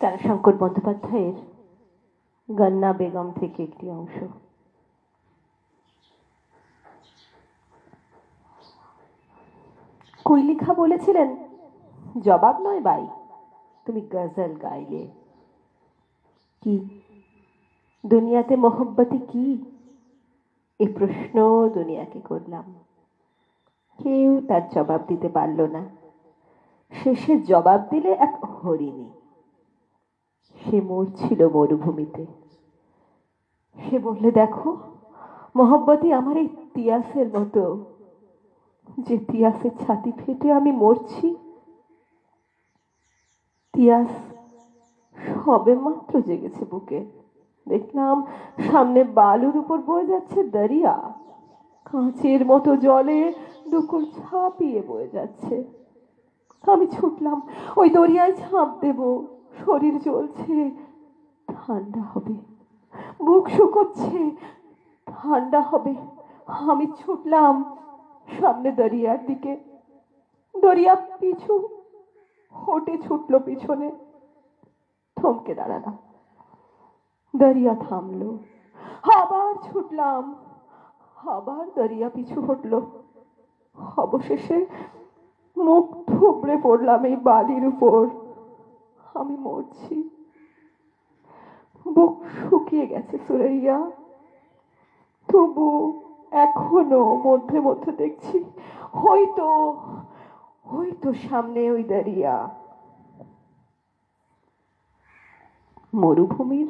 তারাশঙ্কর বন্দ্যোপাধ্যায়ের গন্না বেগম থেকে একটি অংশ। কুইলিখা বলেছিলেন, জবাব নয় বাই, তুমি গজল গাইলে। কি দুনিয়াতে মোহব্বতী কি, এ প্রশ্ন দুনিয়াকে করলাম। কেউ তার জবাব দিতে পারল না। শেষে জবাব দিলে এক হরিণী। সে মরছিল মরুভূমিতে। সে বললে, দেখো মোহব্বতী আমার এই তিয়াসের মতো, যে তিয়াসের ছাতি ফেটে আমি মরছি। তিয়াস সবে মাত্র জেগেছে বুকে। দেখলাম সামনে বালুর উপর বয়ে যাচ্ছে দরিয়া, কাঁচের মতো জলে দুকুল ছাপিয়ে বয়ে যাচ্ছে। আমি ছুটলাম ওই দরিয়ায় ঝাঁপ দেব। শরীর জ্বলছে, ঠান্ডা হবে, বুক শুকোচ্ছে, ঠান্ডা হবে। আমি ছুটলাম সামনে দরিয়ার দিকে। দরিয়া পিছু হটে ছুটলো পিছনে। থমকে দাঁড়ালাম, দরিয়া থামলো। আবার ছুটলাম, আবার দরিয়া পিছু হটলো। অবশেষে মুখ থুবড়ে পড়লাম এই বালির উপর। আমি মরছি, বুক শুকিয়ে গেছে সুরাইয়া। তবু এখনো মধ্যে মধ্যে দেখছি, হয়তো হয়তো সামনে ওই দরিয়া। মরুভূমির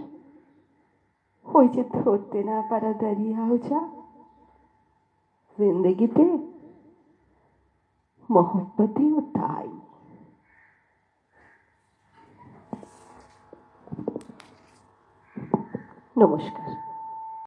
ওই যে ধরতে না পারা দরিয়াও যা, জিন্দগিতে মোহব্বতীও তাই। নমস্কার।